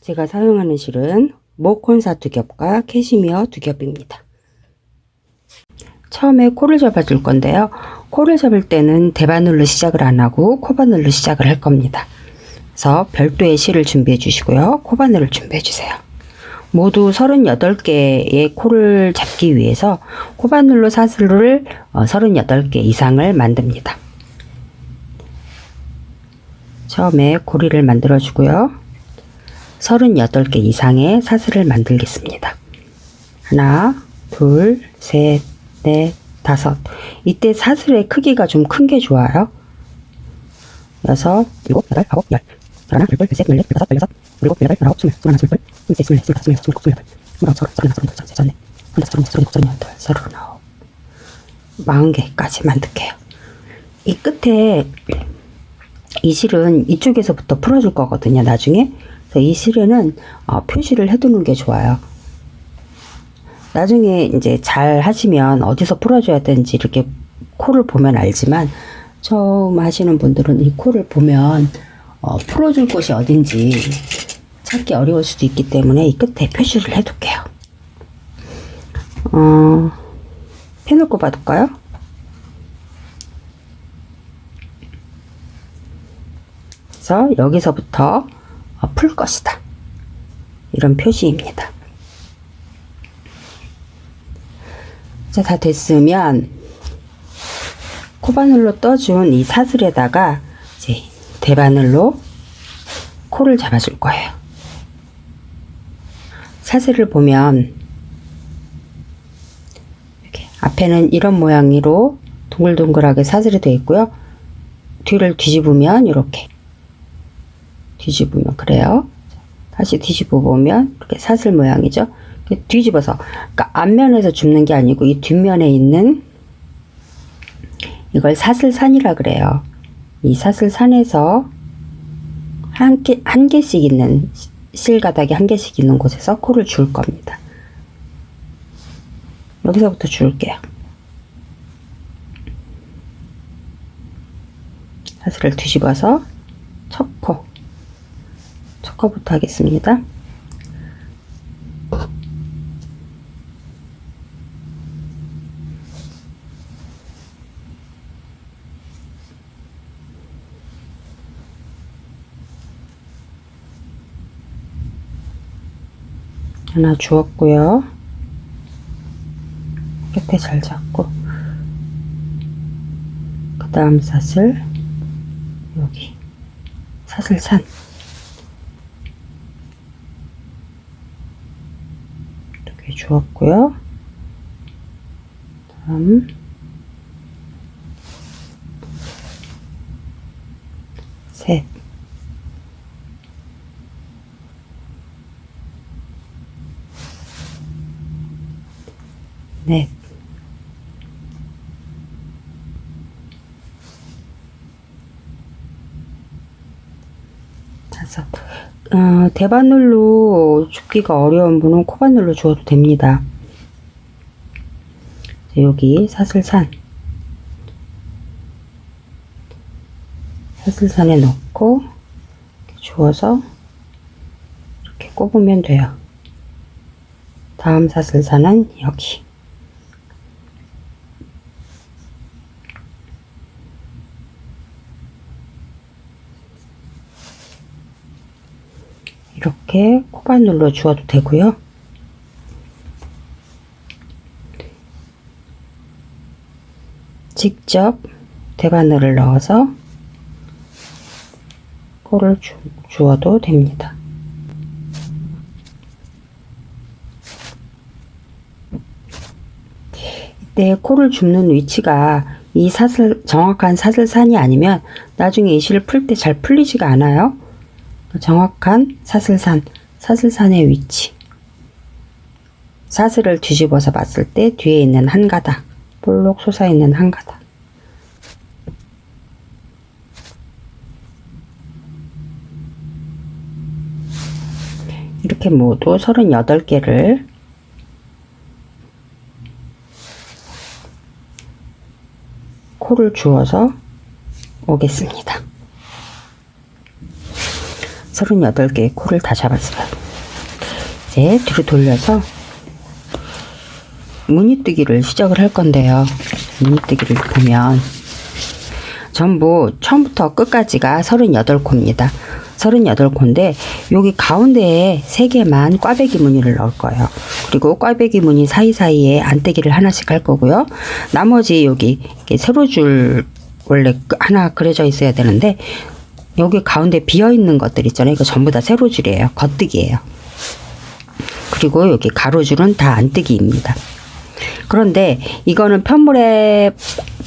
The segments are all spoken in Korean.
제가 사용하는 실은 모콘사 2겹과 캐시미어 2겹입니다. 처음에 코를 잡아줄 건데요. 코를 잡을 때는 대바늘로 시작을 안 하고 코바늘로 시작을 할 겁니다. 그래서 별도의 실을 준비해 주시고요. 코바늘을 준비해 주세요. 모두 38개의 코를 잡기 위해서 코바늘로 사슬을 38개 이상을 만듭니다. 처음에 고리를 만들어 주고요. 38개 이상의 사슬을 만들겠습니다. 하나, 둘, 셋, 넷, 다섯. 이때 사슬의 크기가 좀 큰 게 좋아요. 여섯, 일곱, 여덟, 아홉, 열. 하나, 둘, 셋, 넷, 다섯, 여섯, 일곱, 여덟, 아홉, 스물, 스물하나, 스물둘, 스물셋, 스물넷, 스물다섯, 스물여섯, 스물일곱, 스물여덟, 스물아홉, 서른, 서른하나, 서른둘, 서른셋, 서른넷, 서른다섯, 서른여섯, 서른일곱, 서른여덟, 40개까지 만들게요. 이 끝에 이 실은 이쪽에서부터 풀어줄 거거든요. 나중에. 그래서 이 실에는 표시를 해두는 게 좋아요. 나중에 이제 잘 하시면 어디서 풀어줘야 되는지 이렇게 코를 보면 알지만 처음 하시는 분들은 이 코를 보면 풀어줄 곳이 어딘지 찾기 어려울 수도 있기 때문에 이 끝에 표시를 해둘게요. 펜을 꼽아둘까요? 그래서 여기서부터 풀 것이다. 이런 표시입니다. 자, 다 됐으면 코바늘로 떠준 이 사슬에다가 이제 대바늘로 코를 잡아줄 거예요. 사슬을 보면 이렇게 앞에는 이런 모양으로 동글동글하게 사슬이 되어 있고요. 뒤를 뒤집으면 이렇게 뒤집으면 그래요. 다시 뒤집어 보면 이렇게 사슬 모양이죠. 뒤집어서, 그러니까 앞면에서 줍는 게 아니고 이 뒷면에 있는 이걸 사슬산이라 그래요. 이 사슬산에서 한 개씩 있는 실가닥이 한 개씩 있는 곳에서 코를 줄 겁니다. 여기서부터 줄게요. 사슬을 뒤집어서 첫 코부터 하겠습니다. 하나 주었고요. 끝에 잘 잡고 그 다음 사슬 여기 사슬산 이렇게 주었고요. 다음 셋 넷 다섯. 대바늘로 줍기가 어려운 분은 코바늘로 주어도 됩니다. 여기 사슬산에 넣고 주어서 이렇게 꼽으면 돼요. 다음 사슬산은 여기 이렇게 코바늘로 주어도 되고요. 직접 대바늘을 넣어서 코를 주어도 됩니다. 이때 코를 줍는 위치가 이 정확한 사슬산이 아니면 나중에 이 실을 풀 때 잘 풀리지가 않아요. 정확한 사슬산의 위치. 사슬을 뒤집어서 봤을 때 뒤에 있는 한 가닥, 볼록 솟아있는 한 가닥. 이렇게 모두 38개를 코를 주어서 오겠습니다. 38개의 코를 다 잡았어요. 이제 뒤로 돌려서 무늬뜨기를 시작을 할 건데요. 무늬뜨기를 보면 전부 처음부터 끝까지가 38코입니다. 38코인데 여기 가운데에 3개만 꽈배기 무늬를 넣을 거예요. 그리고 꽈배기 무늬 사이사이에 안뜨기를 하나씩 할 거고요. 나머지 여기 세로줄 원래 하나 그려져 있어야 되는데 여기 가운데 비어있는 것들 있잖아요. 이거 전부 다 세로줄이에요. 겉뜨기예요. 그리고 여기 가로줄은 다 안뜨기입니다. 그런데 이거는 편물의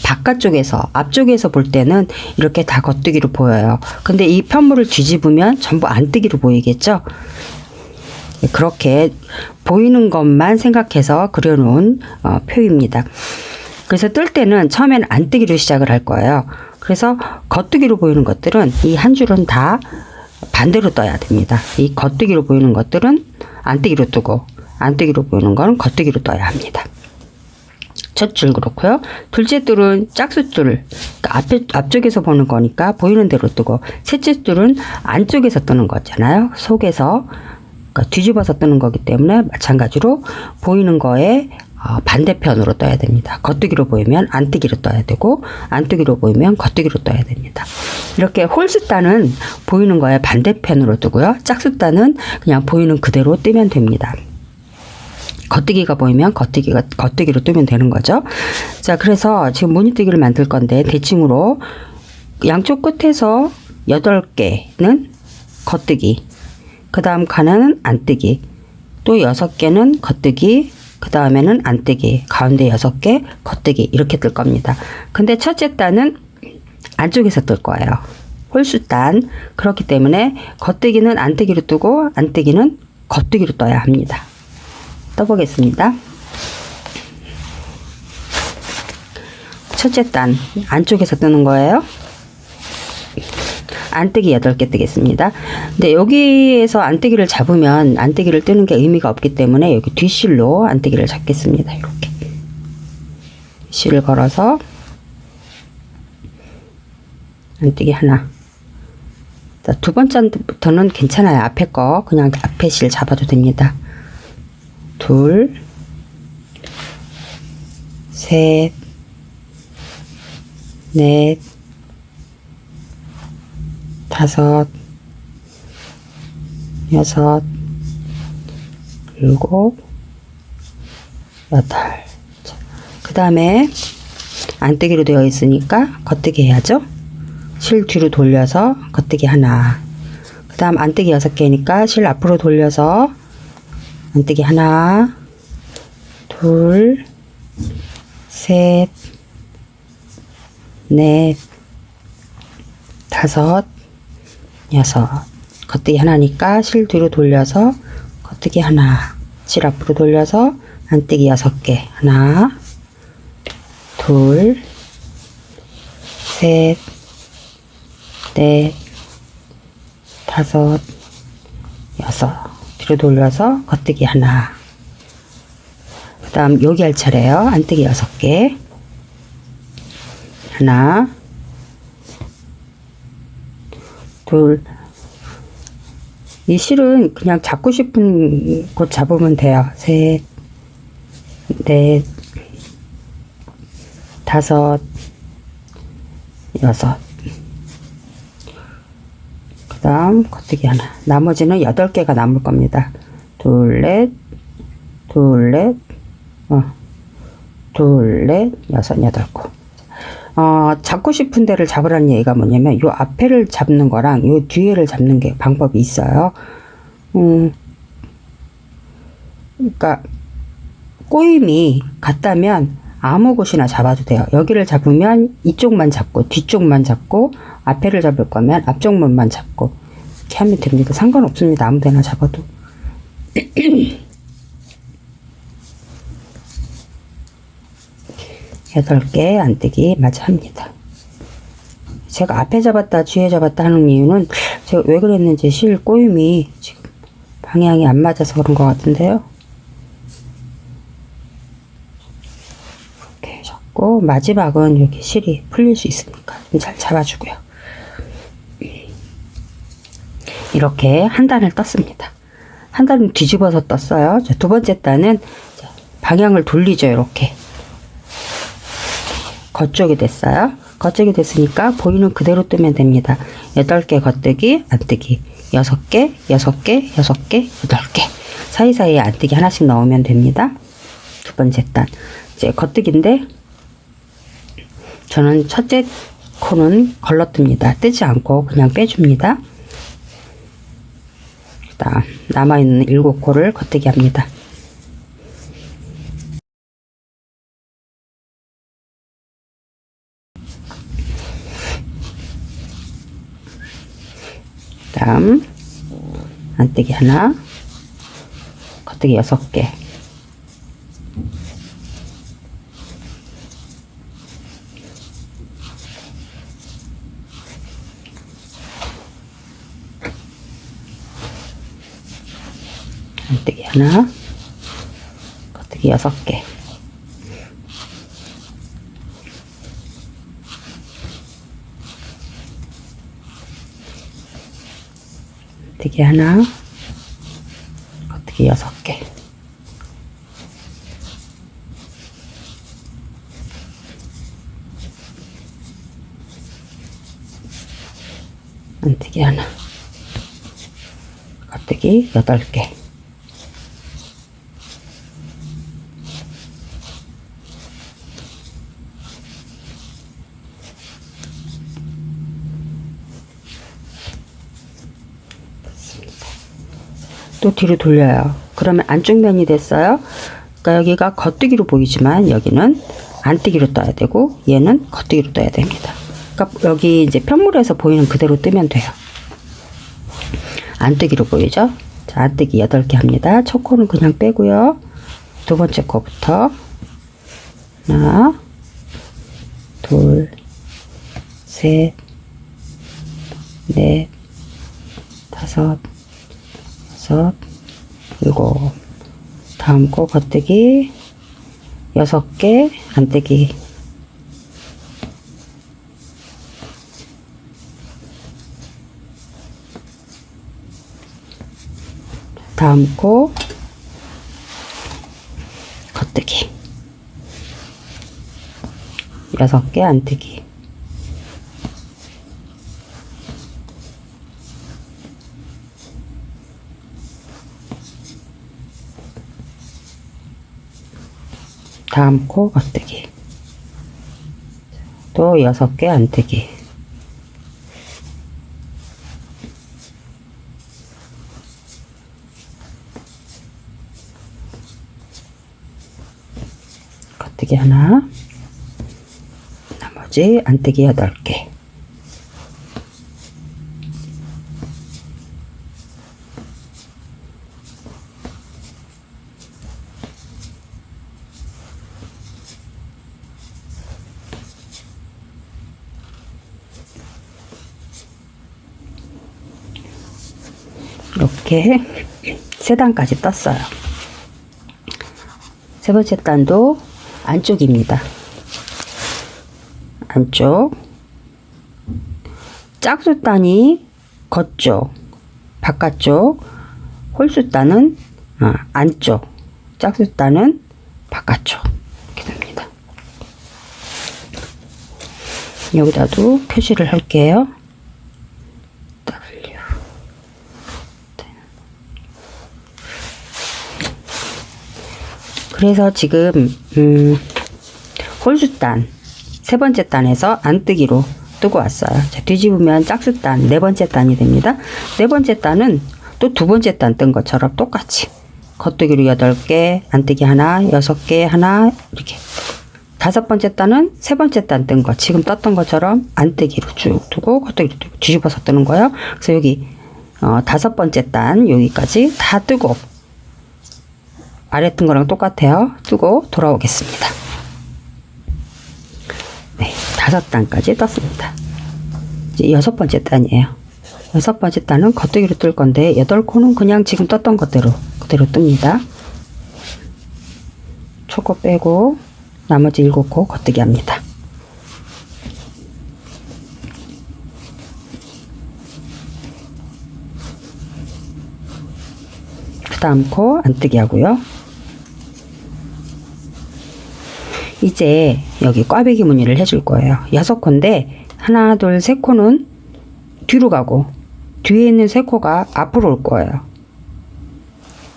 바깥쪽에서 앞쪽에서 볼 때는 이렇게 다 겉뜨기로 보여요. 근데 이 편물을 뒤집으면 전부 안뜨기로 보이겠죠. 그렇게 보이는 것만 생각해서 그려놓은 표입니다. 그래서 뜰 때는 처음에는 안뜨기로 시작을 할 거예요. 그래서 겉뜨기로 보이는 것들은 이 한 줄은 다 반대로 떠야 됩니다. 이 겉뜨기로 보이는 것들은 안뜨기로 뜨고 안뜨기로 보이는 건 겉뜨기로 떠야 합니다. 첫 줄 그렇고요. 둘째 줄은 짝수줄, 그러니까 앞쪽에서 보는 거니까 보이는 대로 뜨고, 셋째 줄은 안쪽에서 뜨는 거잖아요. 속에서, 그러니까 뒤집어서 뜨는 거기 때문에 마찬가지로 보이는 거에 반대편으로 떠야 됩니다. 겉뜨기로 보이면 안뜨기로 떠야 되고, 안뜨기로 보이면 겉뜨기로 떠야 됩니다. 이렇게 홀수단은 보이는 거에 반대편으로 뜨고요. 짝수단은 그냥 보이는 그대로 뜨면 됩니다. 겉뜨기가 보이면 겉뜨기로 뜨면 되는 거죠. 자, 그래서 지금 무늬뜨기를 만들 건데 대칭으로 양쪽 끝에서 8개는 겉뜨기, 그 다음 칸에는 안뜨기, 또 6개는 겉뜨기, 그 다음에는 안뜨기, 가운데 6개 겉뜨기, 이렇게 뜰 겁니다. 근데 첫째 단은 안쪽에서 뜰 거예요. 홀수단. 그렇기 때문에 겉뜨기는 안뜨기로 뜨고 안뜨기는 겉뜨기로 떠야 합니다. 떠보겠습니다. 첫째 단 안쪽에서 뜨는 거예요. 안뜨기 8개 뜨겠습니다. 근데 여기에서 안뜨기를 잡으면 안뜨기를 뜨는 게 의미가 없기 때문에 여기 뒷실로 안뜨기를 잡겠습니다. 이렇게 실을 걸어서 안뜨기 하나. 자, 두 번째부터는 괜찮아요. 앞에 거 그냥 앞에 실 잡아도 됩니다. 둘, 셋, 넷, 다섯, 여섯, 일곱, 여덟. 그 다음에 안뜨기로 되어 있으니까 겉뜨기 해야죠. 실 뒤로 돌려서 겉뜨기 하나. 그 다음 안뜨기 6개니까 실 앞으로 돌려서 안뜨기 하나, 둘, 셋, 넷, 다섯, 여섯. 겉뜨기 하나니까 실 뒤로 돌려서 겉뜨기 하나, 실 앞으로 돌려서 안뜨기 6개. 하나, 둘, 셋, 넷, 다섯, 여섯. 뒤로 돌려서 겉뜨기 하나. 그 다음 여기 할 차례요. 안뜨기 6개. 하나, 둘. 이 실은 그냥 잡고 싶은 곳 잡으면 돼요. 셋, 넷, 다섯, 여섯. 그 다음 겉뜨기 하나. 나머지는 8개가 남을 겁니다. 둘, 넷, 둘, 넷, 둘, 넷, 여섯, 8코. 잡고 싶은 데를 잡으라는 얘기가 뭐냐면 요 앞에를 잡는 거랑 요 뒤에를 잡는 게 방법이 있어요. 그러니까 꼬임이 같다면 아무 곳이나 잡아도 돼요. 여기를 잡으면 이쪽만 잡고 뒤쪽만 잡고, 앞에를 잡을 거면 앞쪽면만 잡고 이렇게 하면 됩니다. 상관없습니다. 아무 데나 잡아도. 8개 안뜨기 마저 합니다. 제가 앞에 잡았다 뒤에 잡았다 하는 이유는 제가 왜 그랬는지 실 꼬임이 지금 방향이 안 맞아서 그런 것 같은데요. 이렇게 잡고 마지막은 여기 실이 풀릴 수 있으니까 좀 잘 잡아주고요. 이렇게 한 단을 떴습니다. 한 단은 뒤집어서 떴어요. 자, 두 번째 단은 방향을 돌리죠. 이렇게 겉쪽이 됐어요. 겉쪽이 됐으니까 보이는 그대로 뜨면 됩니다. 8개 겉뜨기, 안뜨기, 6개, 6개, 6개, 8개. 사이사이에 안뜨기 하나씩 넣으면 됩니다. 두 번째 단. 이제 겉뜨기인데, 저는 첫째 코는 걸러뜹니다. 뜨지 않고 그냥 빼줍니다. 그다음, 남아있는 7코를 겉뜨기 합니다. 다음 안뜨기 하나, 겉뜨기 6개, 안뜨기 하나, 겉뜨기 6개, 안뜨기 하나, 겉뜨기 6개, 안뜨기 하나, 겉뜨기 8개, 또 뒤로 돌려요. 그러면 안쪽 면이 됐어요. 그러니까 여기가 겉뜨기로 보이지만 여기는 안뜨기로 떠야 되고 얘는 겉뜨기로 떠야 됩니다. 그러니까 여기 이제 편물에서 보이는 그대로 뜨면 돼요. 안뜨기로 보이죠? 자, 안뜨기 8개 합니다. 첫 코는 그냥 빼고요. 두 번째 코부터 하나, 둘, 셋, 넷, 다섯, 여섯, 일곱. 다음 코 겉뜨기 6개, 안뜨기. 다음 코 겉뜨기 6개, 안뜨기. 다음 코 겉뜨기. 또 6개, 안뜨기. 겉뜨기 하나, 나머지 안뜨기 8개. 이렇게 3단까지 떴어요. 세 번째 단도 안쪽입니다. 안쪽. 짝수단이 겉쪽, 바깥쪽, 홀수단은 안쪽, 짝수단은 바깥쪽. 이렇게 됩니다. 여기다도 표시를 할게요. 그래서 지금 홀수단 세 번째 단에서 안뜨기로 뜨고 왔어요. 자, 뒤집으면 짝수단 네 번째 단이 됩니다. 네 번째 단은 또 두 번째 단 뜬 것처럼 똑같이 겉뜨기로 8개, 안뜨기 하나, 6개 하나, 이렇게. 다섯 번째 단은 세 번째 단 뜬 거 지금 떴던 것처럼 안뜨기로 쭉 두고 겉뜨기로 두고 뒤집어서 뜨는 거예요. 그래서 여기 다섯 번째 단 여기까지 다 뜨고 아래 뜬 거랑 똑같아요. 뜨고 돌아오겠습니다. 네, 5단까지 떴습니다. 이제 6번째 단이에요. 6번째 단은 겉뜨기로 뜰 건데 8코는 그냥 지금 떴던 것대로 그대로 뜹니다. 초코 빼고 나머지 7코 겉뜨기 합니다. 그 다음 코 안뜨기 하고요. 이제 여기 꽈배기 무늬를 해줄 거예요. 6코인데 하나, 둘, 셋 코는 뒤로 가고 뒤에 있는 3코가 앞으로 올 거예요.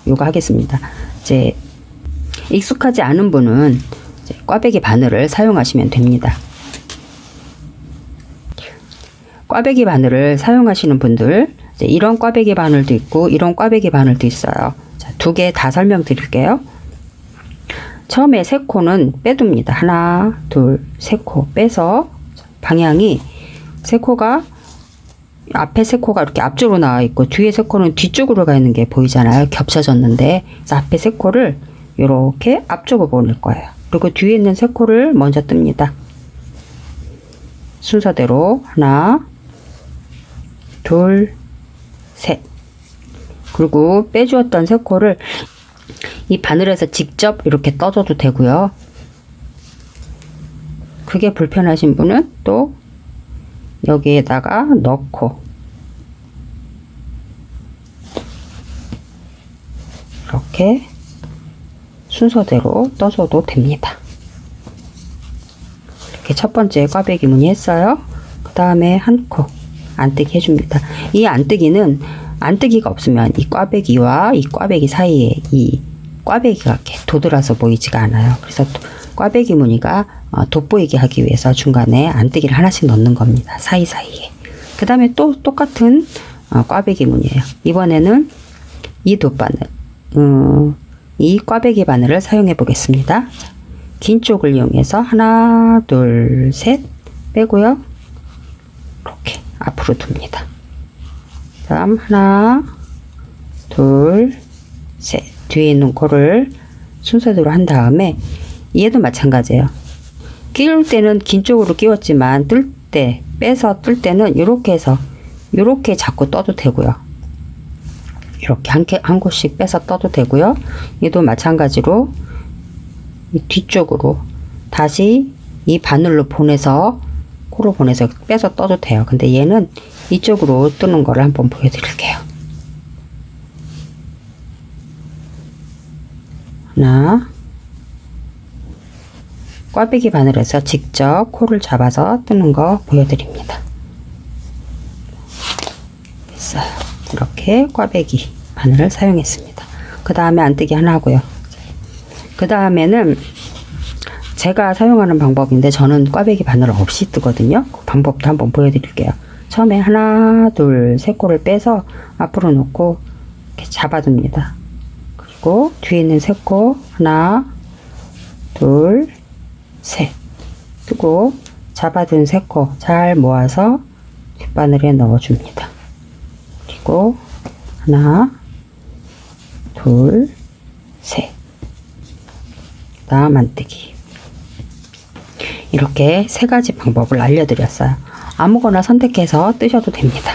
이거 하겠습니다. 이제 익숙하지 않은 분은 이제 꽈배기 바늘을 사용하시면 됩니다. 꽈배기 바늘을 사용하시는 분들, 이제 이런 꽈배기 바늘도 있고 이런 꽈배기 바늘도 있어요. 자, 2개 다 설명드릴게요. 처음에 3코는 빼둡니다. 하나, 둘, 3코 빼서 방향이 3코가 앞에 3코가 이렇게 앞쪽으로 나와 있고 뒤에 3코는 뒤쪽으로 가 있는 게 보이잖아요. 겹쳐졌는데, 그래서 앞에 3코를 이렇게 앞쪽으로 보낼 거예요. 그리고 뒤에 있는 3코를 먼저 뜹니다. 순서대로 하나, 둘, 셋. 그리고 빼주었던 3코를 이 바늘에서 직접 이렇게 떠줘도 되고요. 그게 불편하신 분은 또 여기에다가 넣고 이렇게 순서대로 떠줘도 됩니다. 이렇게 첫 번째 꽈배기 무늬 했어요. 그 다음에 한 코 안뜨기 해줍니다. 이 안뜨기는 안뜨기가 없으면 이 꽈배기와 이 꽈배기 사이에 이 꽈배기가 이렇게 도드라서 보이지가 않아요. 그래서 꽈배기 무늬가 돋보이게 하기 위해서 중간에 안뜨기를 하나씩 넣는 겁니다. 사이사이에. 그 다음에 또 똑같은 꽈배기 무늬예요. 이번에는 이 돗바늘, 이 꽈배기 바늘을 사용해 보겠습니다. 긴 쪽을 이용해서 하나, 둘, 셋 빼고요. 이렇게 앞으로 둡니다. 다음 하나, 둘, 셋. 뒤에 있는 코를 순서대로 한 다음에 얘도 마찬가지예요. 끼울 때는 긴 쪽으로 끼웠지만 뜰 때, 빼서 뜰 때는 이렇게 해서 이렇게 잡고 떠도 되고요. 이렇게 한 곳씩 빼서 떠도 되고요. 얘도 마찬가지로 이 뒤쪽으로 다시 이 바늘로 보내서 코로 보내서 빼서 떠도 돼요. 근데 얘는 이쪽으로 뜨는 거를 한번 보여드릴게요. 하나, 꽈배기 바늘에서 직접 코를 잡아서 뜨는 거 보여드립니다. 됐어요. 이렇게 꽈배기 바늘을 사용했습니다. 그 다음에 안뜨기 하나 하고요. 그 다음에는 제가 사용하는 방법인데 저는 꽈배기 바늘을 없이 뜨거든요. 그 방법도 한번 보여드릴게요. 처음에 하나, 둘, 3코를 빼서 앞으로 놓고 이렇게 잡아둡니다. 그리고 뒤에 있는 3코 하나, 둘, 셋 뜨고 잡아둔 3코 잘 모아서 뒷바늘에 넣어줍니다. 그리고 하나, 둘, 셋. 그 다음 안뜨기. 이렇게 3가지 방법을 알려드렸어요. 아무거나 선택해서 뜨셔도 됩니다.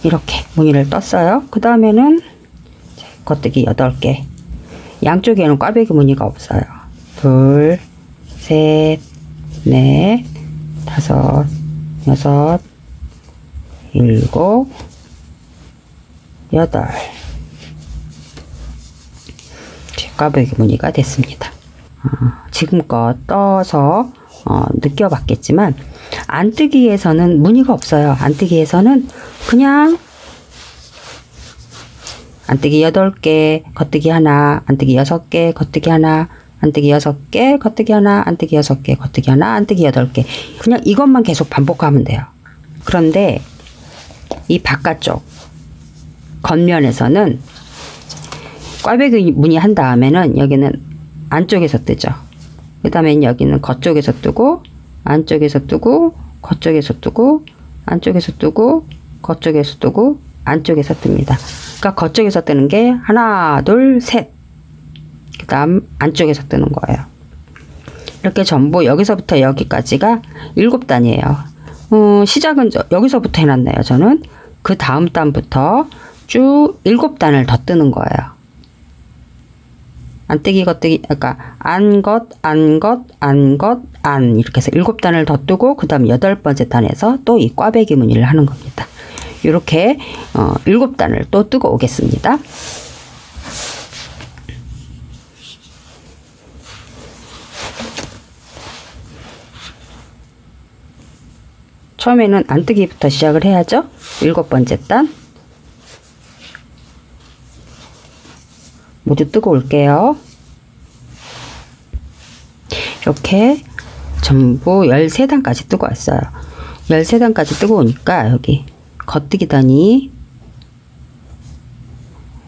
이렇게 무늬를 떴어요. 그 다음에는 겉뜨기 8개. 양쪽에는 꽈배기 무늬가 없어요. 둘, 셋, 넷, 다섯, 여섯, 일곱, 여덟. 꽈배기 무늬가 됐습니다. 지금껏 떠서 느껴봤겠지만 안뜨기에서는 무늬가 없어요. 안뜨기에서는 그냥 안뜨기 8개, 겉뜨기 하나, 안뜨기 6개, 겉뜨기 하나, 안뜨기 6개, 겉뜨기 하나, 안뜨기 6개, 겉뜨기 하나, 안뜨기 8개. 그냥 이것만 계속 반복하면 돼요. 그런데 이 바깥쪽 겉면에서는 꽈배기 무늬 한 다음에는 여기는 안쪽에서 뜨죠. 그 다음에 여기는 겉쪽에서 뜨고, 안쪽에서 뜨고, 겉쪽에서 뜨고, 안쪽에서 뜨고, 겉쪽에서 뜨고, 안쪽에서 뜹니다. 그러니까 겉쪽에서 뜨는 게 하나, 둘, 셋. 그 다음 안쪽에서 뜨는 거예요. 이렇게 전부 여기서부터 여기까지가 7단이에요. 시작은 여기서부터 해놨네요. 저는 그 다음 단부터 쭉 7단을 더 뜨는 거예요. 안뜨기, 겉뜨기, 그러니까 안, 겉, 안, 겉, 안, 겉, 안 이렇게 해서 7단을 더 뜨고 그 다음 8번째 단에서 또 이 꽈배기 무늬를 하는 겁니다. 이렇게 7단을 또 뜨고 오겠습니다. 처음에는 안뜨기부터 시작을 해야죠. 7번째 단 모두 뜨고 올게요. 이렇게 전부 13단까지 뜨고 왔어요. 13단까지 뜨고 오니까 여기 겉뜨기 단이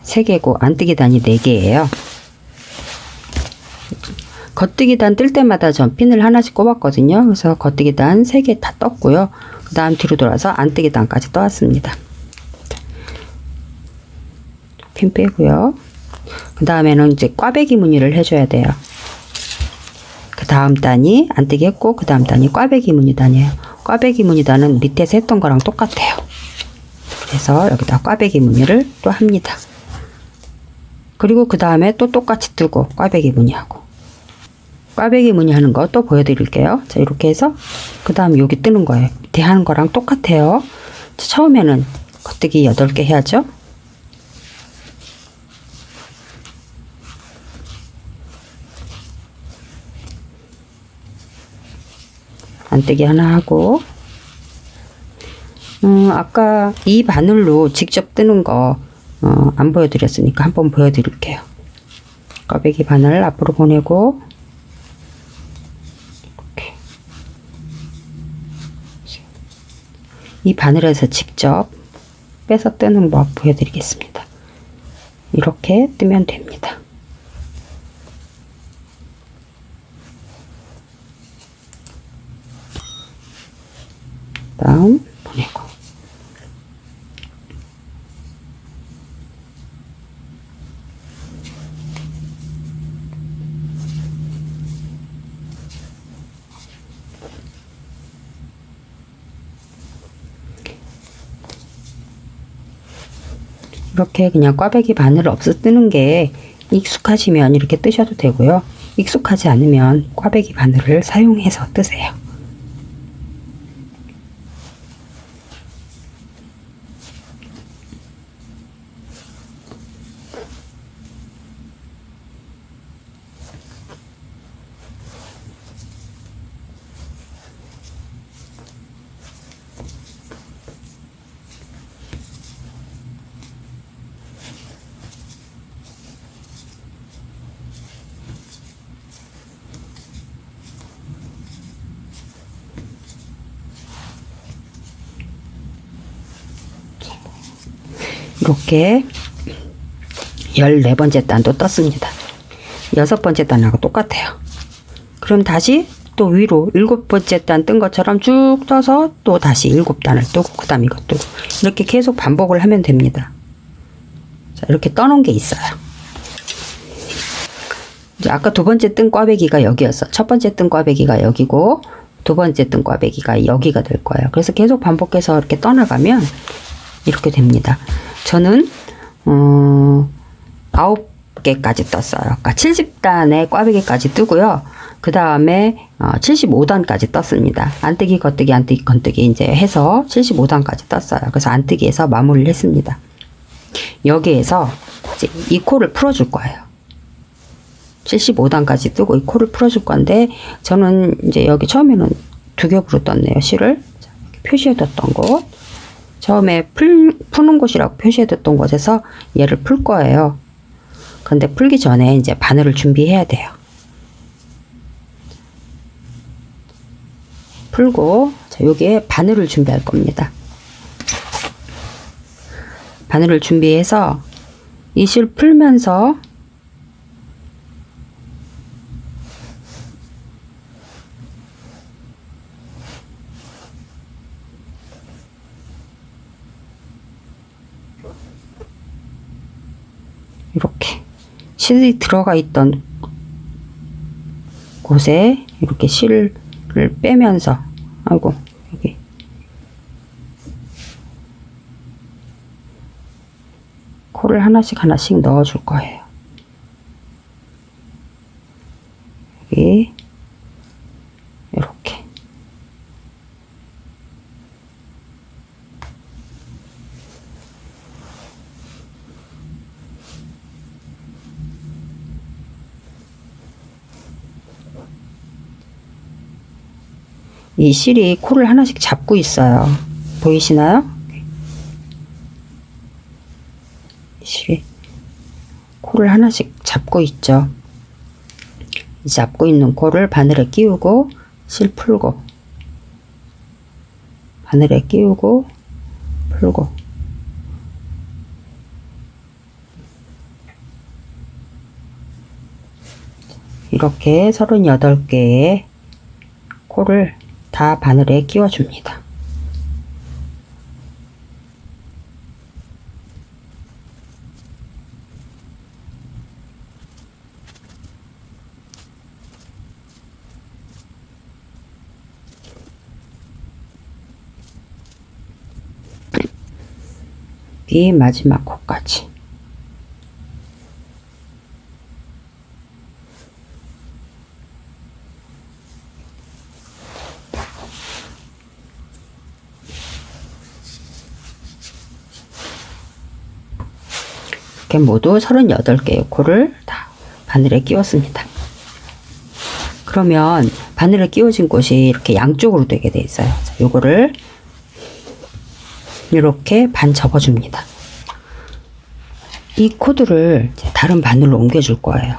3개고 안뜨기 단이 4개예요. 겉뜨기 단 뜰 때마다 전 핀을 하나씩 꼽았거든요. 그래서 겉뜨기 단 3개 다 떴고요. 그 다음 뒤로 돌아서 안뜨기 단까지 떠왔습니다. 핀 빼고요. 그 다음에는 이제 꽈배기 무늬를 해줘야 돼요. 그 다음 단이 안뜨기 했고, 그 다음 단이 꽈배기 무늬 단이에요. 꽈배기 무늬 단은 밑에서 했던 거랑 똑같아요. 그래서 여기다 꽈배기 무늬를 또 합니다. 그리고 그 다음에 또 똑같이 뜨고 꽈배기 무늬하고, 꽈배기 무늬 하는 거 또 보여드릴게요. 자, 이렇게 해서 그 다음 여기 뜨는 거예요. 밑에 하는 거랑 똑같아요. 자, 처음에는 겉뜨기 8개 해야죠. 안뜨기 하나 하고, 아까 이 바늘로 직접 뜨는 거 안 보여드렸으니까 한번 보여드릴게요. 꽈배기 바늘 앞으로 보내고, 이렇게. 이 바늘에서 직접 빼서 뜨는 법 보여드리겠습니다. 이렇게 뜨면 됩니다. 다음 보내고, 이렇게 그냥 꽈배기 바늘을 없어 뜨는 게 익숙하시면 이렇게 뜨셔도 되고요. 익숙하지 않으면 꽈배기 바늘을 사용해서 뜨세요. 이렇게 14번째 단도 떴습니다. 6번째 단하고 똑같아요. 그럼 다시 또 위로 7번째 단 뜬 것처럼 쭉 떠서 또 다시 7단을 뜨고 그 다음 이거 뜨고 이렇게 계속 반복을 하면 됩니다. 자, 이렇게 떠놓은 게 있어요. 이제 아까 두 번째 뜬 꽈배기가 여기였어. 첫 번째 뜬 꽈배기가 여기고 두 번째 뜬 꽈배기가 여기가 될 거예요. 그래서 계속 반복해서 이렇게 떠나가면 이렇게 됩니다. 저는 9개까지 떴어요. 아까 70단에 꽈배기까지 뜨고요. 그 다음에 75단까지 떴습니다. 안뜨기, 겉뜨기, 안뜨기, 겉뜨기 이제 해서 75단까지 떴어요. 그래서 안뜨기에서 마무리를 했습니다. 여기에서 이제 이 코를 풀어줄 거예요. 75단까지 뜨고 이 코를 풀어줄 건데 저는 이제 여기 처음에는 2겹으로 떴네요. 실을 표시해뒀던 곳. 처음에 푸는 곳이라고 표시해뒀던 곳에서 얘를 풀 거예요. 근데 풀기 전에 이제 바늘을 준비해야 돼요. 풀고 자, 여기에 바늘을 준비할 겁니다. 바늘을 준비해서 이 실 풀면서 이렇게 실이 들어가 있던 곳에 이렇게 실을 빼면서 아이고 여기 코를 하나씩 하나씩 넣어 줄 거예요. 여기 이렇게 이 실이 코를 하나씩 잡고 있어요. 보이시나요? 실이 코를 하나씩 잡고 있죠. 이 잡고 있는 코를 바늘에 끼우고 실 풀고, 바늘에 끼우고 풀고, 이렇게 38개의 코를 다 바늘에 끼워줍니다. 이 마지막 코까지. 이렇게 모두 38개의 코를 다 바늘에 끼웠습니다. 그러면 바늘에 끼워진 곳이 이렇게 양쪽으로 되게 돼 있어요. 자, 요거를 이렇게 반 접어줍니다. 이 코드를 다른 바늘로 옮겨줄 거예요.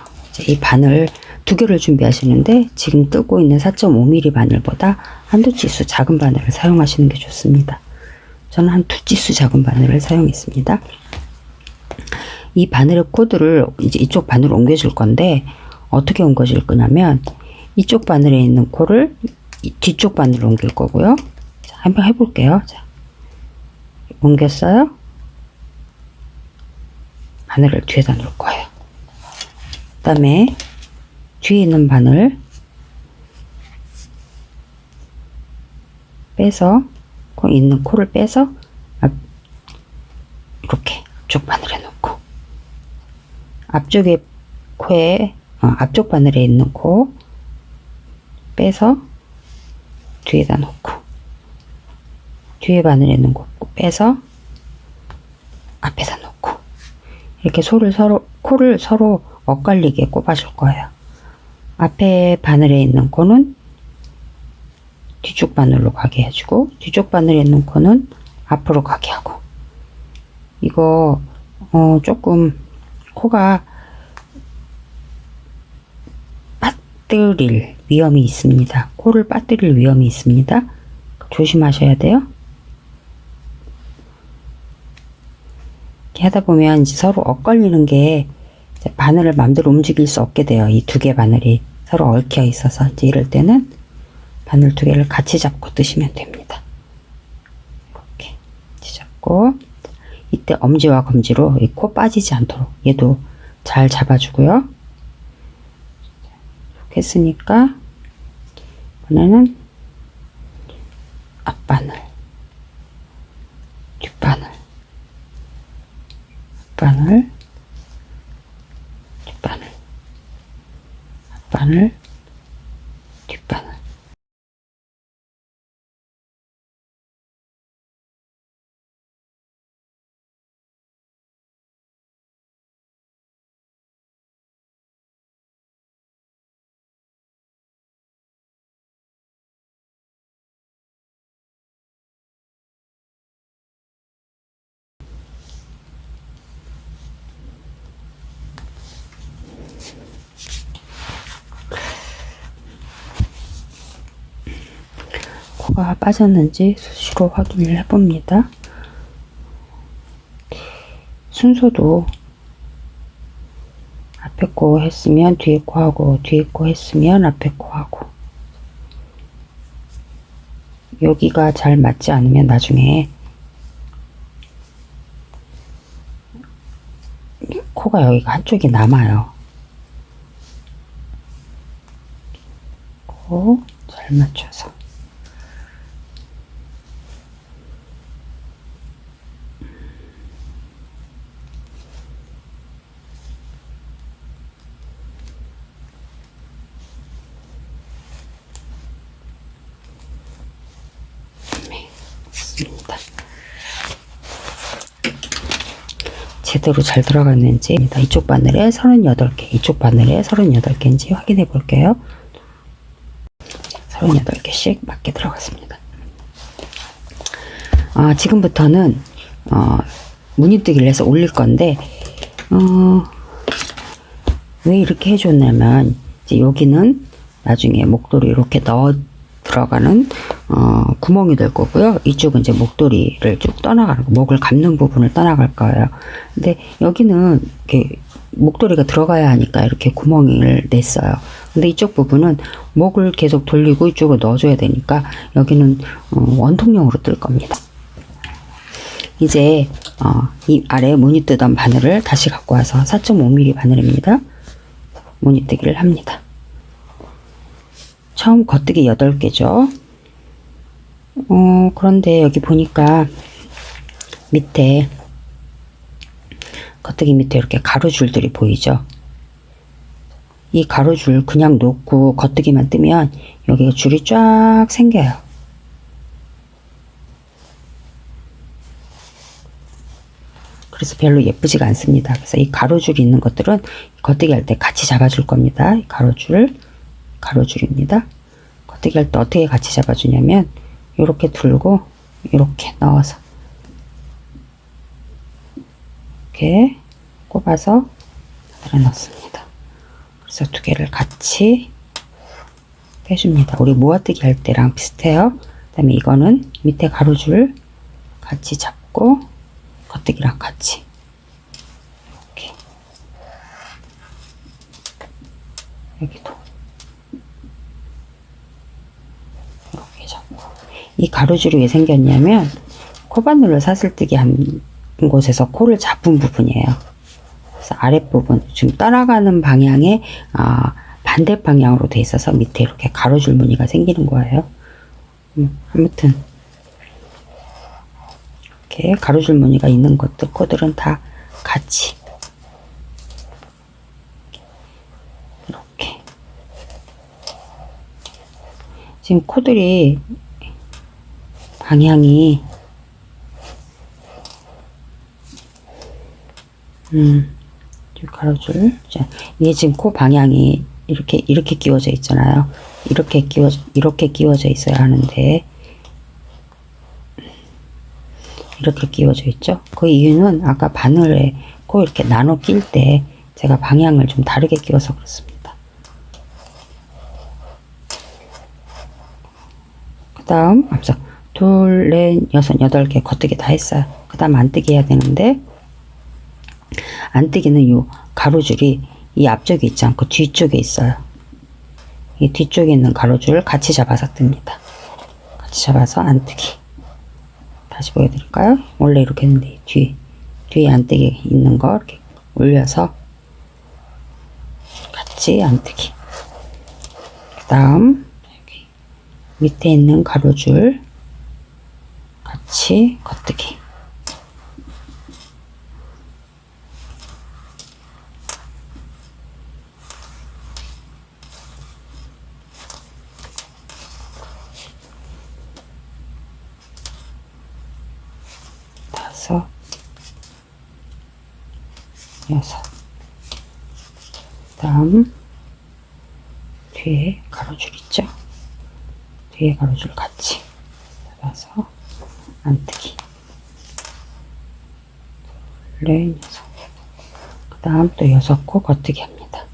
이 바늘 2개를 준비하시는데 지금 뜨고 있는 4.5mm 바늘보다 한두 치수 작은 바늘을 사용하시는 게 좋습니다. 저는 한 2치수 작은 바늘을 사용했습니다. 이 바늘의 코드를 이제 이쪽 바늘로 옮겨줄 건데 어떻게 옮겨줄 거냐면 이쪽 바늘에 있는 코를 뒤쪽 바늘로 옮길 거고요. 자, 한번 해볼게요. 자, 옮겼어요. 바늘을 뒤에다 놓을 거예요. 그 다음에 뒤에 있는 바늘 빼서 있는 코를 빼서 이렇게 앞쪽 바늘에 놓고 앞쪽에 코에 앞쪽 바늘에 있는 코 빼서 뒤에다 놓고 뒤에 바늘에 있는 코 빼서 앞에다 놓고 이렇게 코를 서로 엇갈리게 꼽아줄 거예요. 앞에 바늘에 있는 코는 뒤쪽 바늘로 가게 해주고 뒤쪽 바늘에 있는 코는 앞으로 가게 하고 이거 조금 코가 빠뜨릴 위험이 있습니다. 코를 빠뜨릴 위험이 있습니다. 조심하셔야 돼요. 이렇게 하다 보면 이제 서로 엇갈리는 게 바늘을 마음대로 움직일 수 없게 돼요. 이 2개 바늘이 서로 얽혀 있어서 이제 이럴 때는 바늘 2개를 같이 잡고 뜨시면 됩니다. 이렇게 같이 잡고 이때 엄지와 검지로 이 코 빠지지 않도록 얘도 잘 잡아주고요. 이렇게 했으니까 이번에는 앞바늘, 뒷바늘, 앞바늘, 뒷바늘, 앞바늘, 뒷바늘. 코가 빠졌는지 수시로 확인을 해봅니다. 순서도 앞에 코 했으면 뒤에 코 하고 뒤에 코 했으면 앞에 코 하고 여기가 잘 맞지 않으면 나중에 코가 여기가 한쪽이 남아요. 코 잘 맞춰서 제대로 잘 들어갔는지 이쪽 바늘에 38개 이쪽 바늘에 38개인지 확인해 볼게요. 38개씩 맞게 들어갔습니다. 지금부터는 무늬뜨기를 해서 올릴 건데 왜 이렇게 해줬냐면 이제 여기는 나중에 목도리 이렇게 넣어 들어가는 구멍이 될 거고요. 이쪽은 이제 목도리를 쭉 떠나가는 거, 목을 감는 부분을 떠나갈 거예요. 근데 여기는 이렇게 목도리가 들어가야 하니까 이렇게 구멍을 냈어요. 근데 이쪽 부분은 목을 계속 돌리고 이쪽으로 넣어줘야 되니까 여기는 원통형으로 뜰 겁니다. 이제 이 아래 무늬 뜨던 바늘을 다시 갖고 와서 4.5mm 바늘입니다. 무늬 뜨기를 합니다. 처음 겉뜨기 8개죠. 그런데 여기 보니까 밑에 겉뜨기 밑에 이렇게 가로줄들이 보이죠. 이 가로줄 그냥 놓고 겉뜨기만 뜨면 여기가 줄이 쫙 생겨요. 그래서 별로 예쁘지가 않습니다. 그래서 이 가로줄이 있는 것들은 겉뜨기 할 때 같이 잡아줄 겁니다. 이 가로줄입니다. 겉뜨기 할 때 어떻게 같이 잡아주냐면 이렇게 들고 이렇게 넣어서 이렇게 꼽아서 바늘에 넣습니다. 그래서 두 개를 같이 빼줍니다. 우리 모아뜨기 할 때랑 비슷해요. 그 다음에 이거는 밑에 가로줄 같이 잡고 겉뜨기랑 같이 이렇게 여기도 이렇게 잡고 이 가로줄이 왜 생겼냐면 코바늘로 사슬뜨기 한 곳에서 코를 잡은 부분이에요. 그래서 아랫부분 지금 따라가는 방향에 반대 방향으로 돼 있어서 밑에 이렇게 가로줄 무늬가 생기는 거예요. 아무튼 이렇게 가로줄 무늬가 있는 것들 코들은 다 같이 이렇게 지금 코들이 방향이 가로줄 얘 지금 코 방향이 이렇게 끼워져 있잖아요. 이렇게 끼워져 있어야 하는데 이렇게 끼워져 있죠. 그 이유는 아까 바늘에 코 이렇게 나눠 낄 때 제가 방향을 좀 다르게 끼워서 그렇습니다. 그 다음 앞서 2, 4, 6, 8개 겉뜨기 다 했어요. 그 다음 안뜨기 해야 되는데 안뜨기는 요 가로줄이 이 앞쪽에 있지 않고 뒤쪽에 있어요. 이 뒤쪽에 있는 가로줄 같이 잡아서 뜹니다. 같이 잡아서 안뜨기. 다시 보여드릴까요? 원래 이렇게 했는데 뒤에 안뜨기 있는 거 이렇게 올려서 같이 안뜨기. 그 다음 여기 밑에 있는 가로줄 같이 겉뜨기. 여섯. 다음 뒤에 가로줄 있죠? 뒤에 가로줄 같이 잡아서 안뜨기. 넷, 여섯. 그 다음 또 6코 겉뜨기 합니다.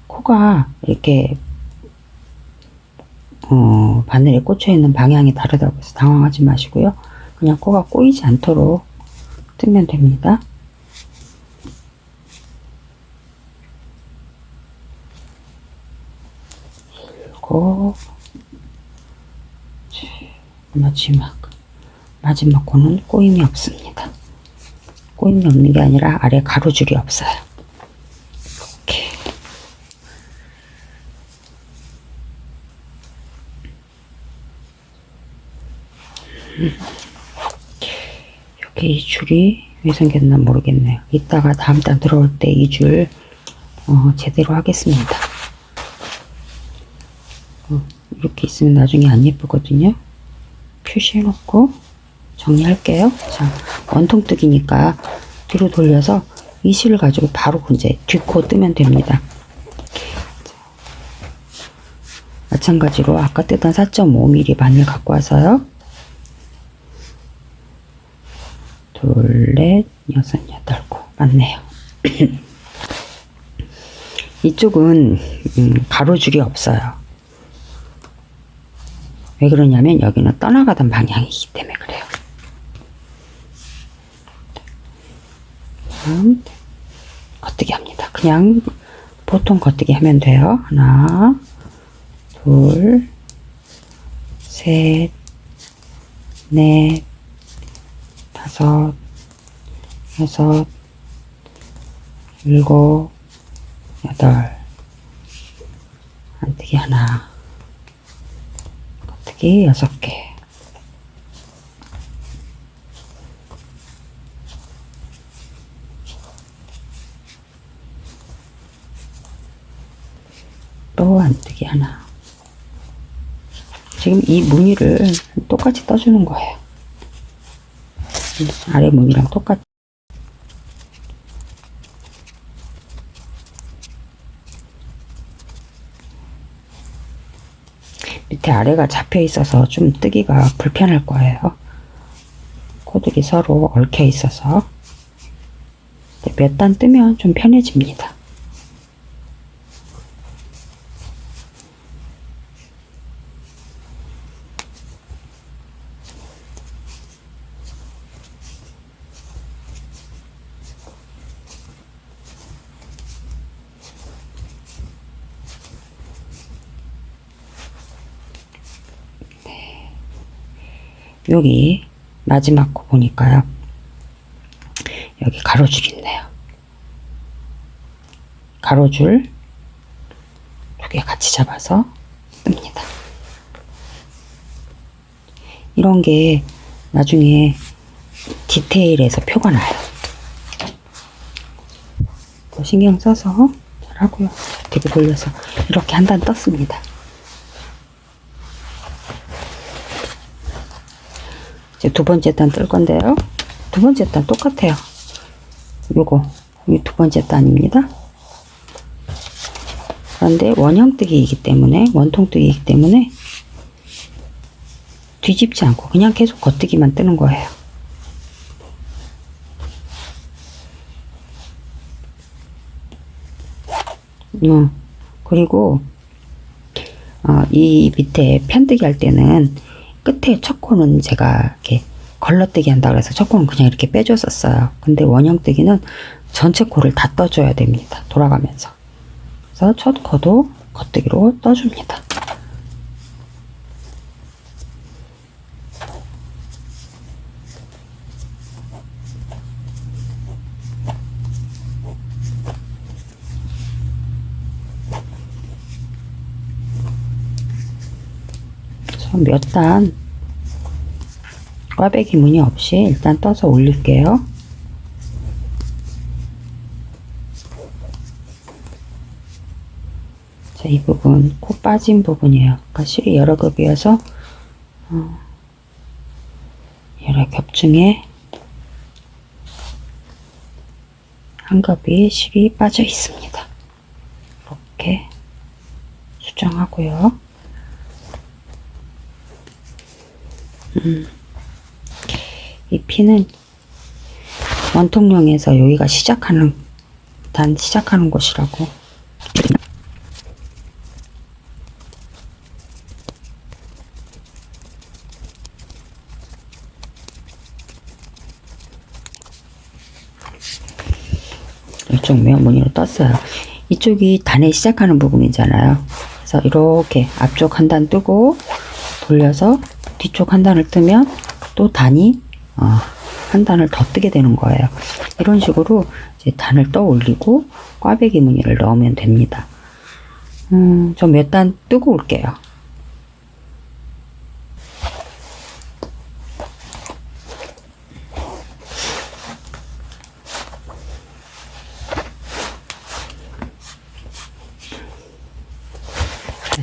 코가 이렇게 바늘에 꽂혀 있는 방향이 다르다고 해서 당황하지 마시고요. 그냥 코가 꼬이지 않도록 뜨면 됩니다. 일곱, 마지막 코는 꼬임이 없습니다. 꼬임이 없는 게 아니라 아래 가로줄이 없어요. 이렇게 여기 이 줄이 왜 생겼나 모르겠네요. 이따가 다음 단 들어올 때 이 줄 제대로 하겠습니다. 이렇게 있으면 나중에 안 예쁘거든요. 표시해 놓고 정리할게요. 자, 원통뜨기니까 뒤로 돌려서 이 실을 가지고 바로 이제 뒷코 뜨면 됩니다. 마찬가지로 아까 뜨던 4.5mm 바늘 갖고 와서요. 둘, 넷, 여섯, 여덟 코 맞네요. 이쪽은 가로줄이 없어요. 왜 그러냐면 여기는 떠나가던 방향이기 때문에 그래요. 겉뜨기 합니다. 그냥 보통 겉뜨기 하면 돼요. 하나, 둘, 셋, 넷, 다섯, 여섯, 일곱, 여덟. 안뜨기 하나, 겉뜨기 6개. 또 안뜨기 하나. 지금 이 무늬를 똑같이 떠주는 거예요. 아래 무늬랑 똑같이. 밑에 아래가 잡혀 있어서 좀 뜨기가 불편할 거예요. 코들이 서로 얽혀 있어서 몇 단 뜨면 좀 편해집니다. 여기 마지막 거 보니까요. 여기 가로줄 있네요. 가로줄 2개 같이 잡아서 뜹니다. 이런 게 나중에 디테일에서 표가 나요. 신경 써서 잘 하고요. 뒤로 돌려서 이렇게 한 단 떴습니다. 이제 두 번째 단 뜰 건데요. 두 번째 단 똑같아요. 요거 이 두 번째 단입니다. 그런데 원형뜨기이기 때문에 원통뜨기이기 때문에 뒤집지 않고 그냥 계속 겉뜨기만 뜨는 거예요. 그리고 이 밑에 편뜨기 할 때는 끝에 첫 코는 제가 이렇게 걸러뜨기 한다 그래서 첫 코는 그냥 이렇게 빼줬었어요. 근데 원형뜨기는 전체 코를 다 떠줘야 됩니다. 돌아가면서. 그래서 첫 코도 겉뜨기로 떠줍니다. 몇 단 꽈배기 무늬 없이 일단 떠서 올릴게요. 자, 이 부분 코 빠진 부분이에요. 그러니까 실이 여러 겹이어서 여러 겹 중에 한 겹이 실이 빠져 있습니다. 이렇게 수정하고요. 이 피는 원통용에서 여기가 시작하는 곳이라고. 이쪽 면 무늬로 떴어요. 이쪽이 단에 시작하는 부분이잖아요. 그래서 이렇게 앞쪽 한 단 뜨고 돌려서 뒤쪽 한 단을 뜨면 또 단이 한 단을 더 뜨게 되는 거예요. 이런 식으로 이제 단을 떠 올리고 꽈배기 무늬를 넣으면 됩니다. 저 몇 단 뜨고 올게요.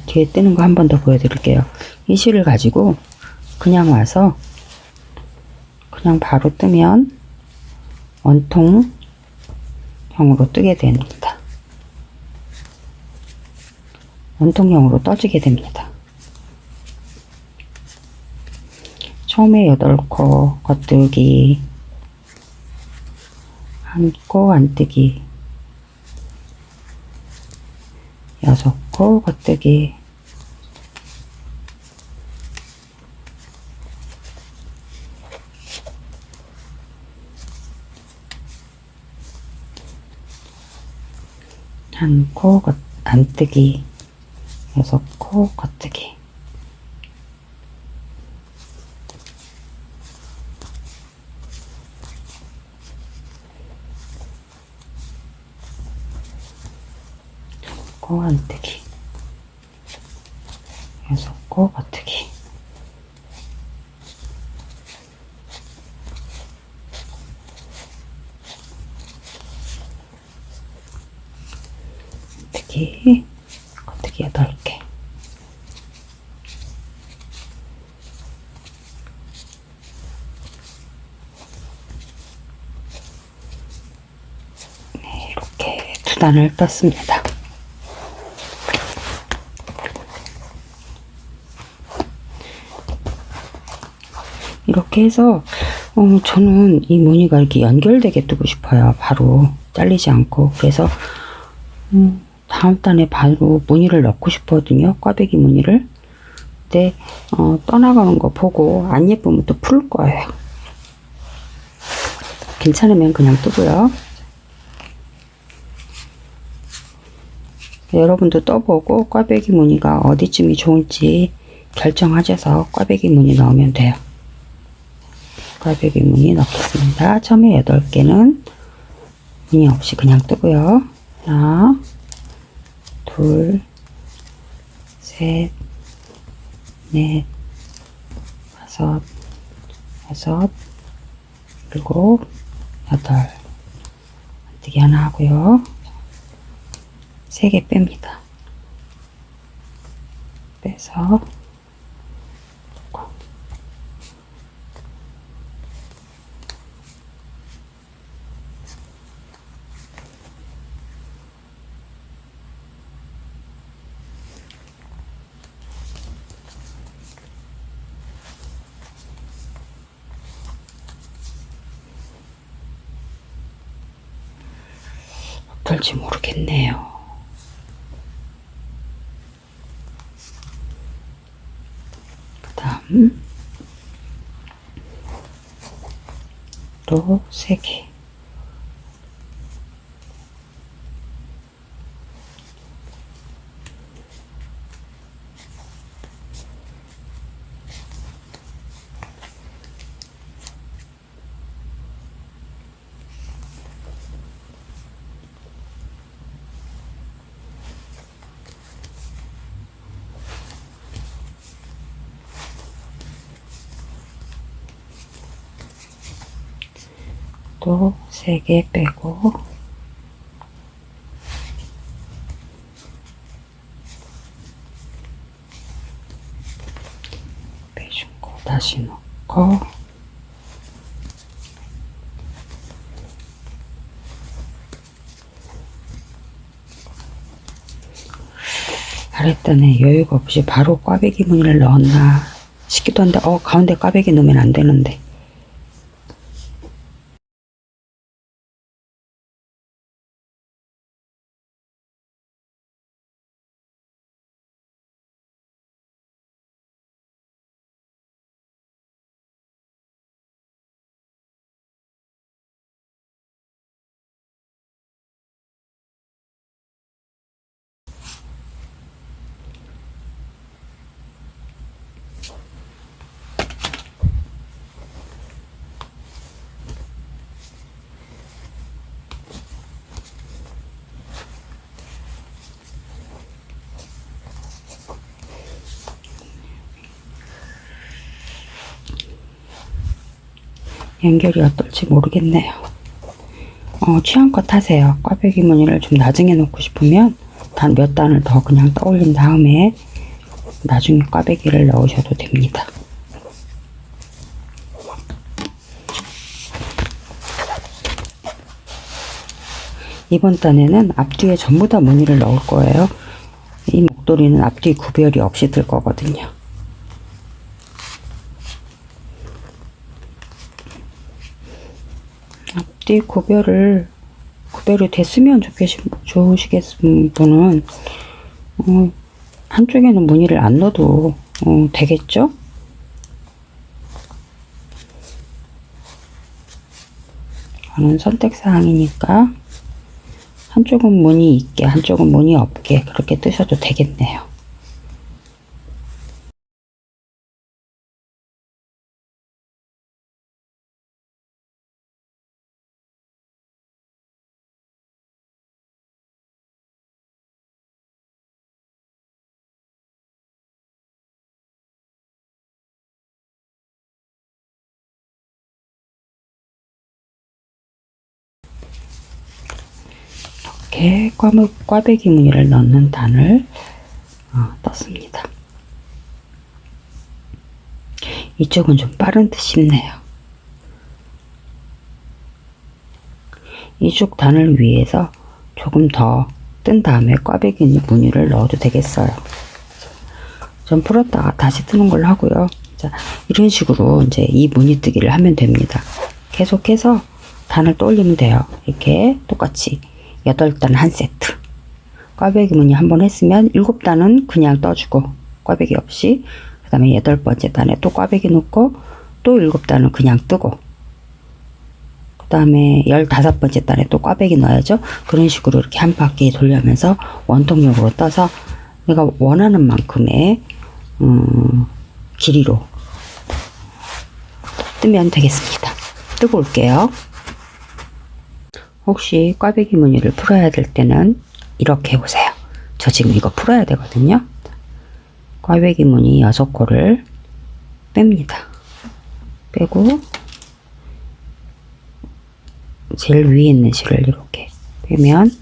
뒤에 뜨는 거 한 번 더 보여드릴게요. 이 실을 가지고 그냥 와서 그냥 바로 뜨면 원통형으로 뜨게 됩니다. 원통형으로 떠지게 됩니다. 처음에 8코 겉뜨기, 한 코 안뜨기, 6코 겉뜨기, 한 코 안뜨기, 6코 겉뜨기. 코 안뜨기, 6코 겉뜨기. 겉뜨기 8개. 네, 이렇게 2단을 떴습니다. 이렇게 해서 저는 이 무늬가 이렇게 연결되게 뜨고 싶어요. 바로 잘리지 않고. 그래서 다음 단에 바로 무늬를 넣고 싶거든요. 꽈배기 무늬를. 근데 떠나가는 거 보고 안 예쁘면 또 풀 거예요. 괜찮으면 그냥 뜨고요. 여러분도 떠보고 꽈배기 무늬가 어디쯤이 좋을지 결정하셔서 꽈배기 무늬 넣으면 돼요. 꽈배기 무늬 넣겠습니다. 처음에 8개는 무늬 없이 그냥 뜨고요. 하나, 둘, 셋, 넷, 다섯, 여섯, 일곱, 여덟. 안뜨기 하나 하고요. 3개 뺍니다. 빼서 어떨지 모르겠네요. 그 다음 또 3개. 또 3개 빼고 빼준 거 다시 넣고 아랫단에 여유가 없이 바로 꽈배기 무늬를 넣었나 싶기도 한데 가운데 꽈배기 넣으면 안 되는데. 연결이 어떨지 모르겠네요. 취향껏 하세요. 꽈배기 무늬를 좀 나중에 넣고 싶으면 몇 단을 더 그냥 떠올린 다음에 나중에 꽈배기를 넣으셔도 됩니다. 이번 단에는 앞뒤에 전부 다 무늬를 넣을 거예요. 이 목도리는 앞뒤 구별이 없이 들 거거든요. 앞뒤 구별이 됐으면 좋으시겠는 분은 한쪽에는 무늬를 안 넣어도 되겠죠? 저는 선택사항이니까 한쪽은 무늬 있게 한쪽은 무늬 없게 그렇게 뜨셔도 되겠네요. 이렇게 꽈배기 무늬를 넣는 단을 떴습니다. 이쪽은 좀 빠른 듯 싶네요. 이쪽 단을 위해서 조금 더 뜬 다음에 꽈배기 무늬를 넣어도 되겠어요. 좀 풀었다가 다시 뜨는 걸로 하고요. 자, 이런 식으로 이제 이 무늬 뜨기를 하면 됩니다. 계속해서 단을 또 올리면 돼요. 이렇게 똑같이 8단 한 세트. 꽈배기 무늬 한번 했으면 7단은 그냥 떠주고 꽈배기 없이, 그 다음에 8번째 단에 또 꽈배기 넣고 또 7단은 그냥 뜨고, 그 다음에 15번째 단에 또 꽈배기 넣어야죠. 그런 식으로 이렇게 한 바퀴 돌려면서 원통력으로 떠서 내가 원하는 만큼의 길이로 뜨면 되겠습니다. 뜨고 올게요. 혹시 꽈배기 무늬를 풀어야 될 때는 이렇게 해보세요. 저 지금 이거 풀어야 되거든요. 꽈배기 무늬 6코를 뺍니다. 빼고 제일 위에 있는 실을 이렇게 빼면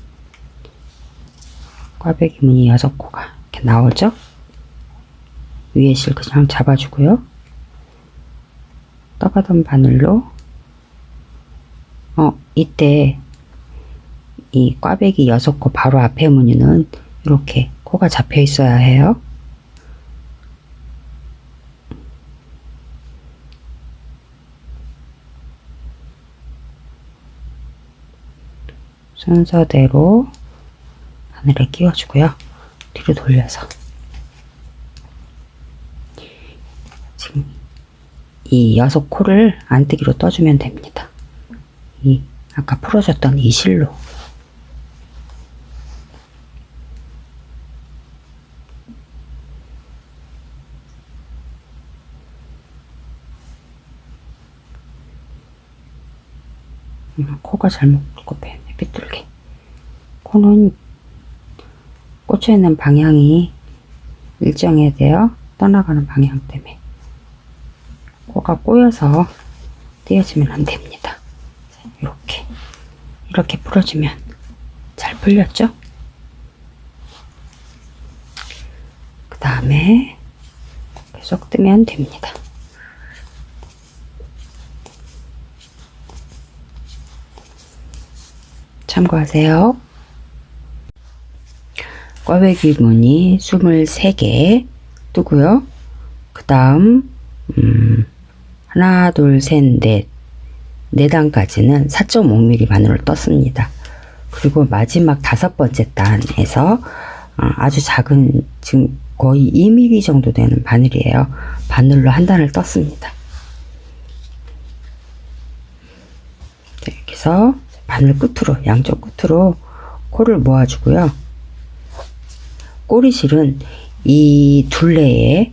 꽈배기 무늬 6코가 이렇게 나오죠. 위에 실 그냥 잡아주고요. 떠가던 바늘로 이때 이 꽈배기 6코 바로 앞에 무늬는 이렇게 코가 잡혀 있어야 해요. 순서대로 바늘에 끼워주고요. 뒤로 돌려서 지금 이 6코를 안뜨기로 떠주면 됩니다. 이 아까 풀어줬던 이 실로. 코가 잘못 꼽혀있네. 삐뚤게. 코는 꽂혀있는 방향이 일정해야 돼요. 떠나가는 방향 때문에. 코가 꼬여서 띄어지면 안 됩니다. 이렇게 풀어주면 잘 풀렸죠? 그 다음에 계속 뜨면 됩니다. 참고하세요. 꽈배기 무늬 23개 뜨고요. 그 다음 하나 둘 셋 넷 4단까지는 4.5mm 바늘을 떴습니다. 그리고 마지막 5번째 단에서 아주 작은, 지금 거의 2mm 정도 되는 바늘이에요. 바늘로 한 단을 떴습니다. 이렇게 해서 바늘 끝으로, 양쪽 끝으로 코를 모아주고요. 꼬리실은 이 둘레에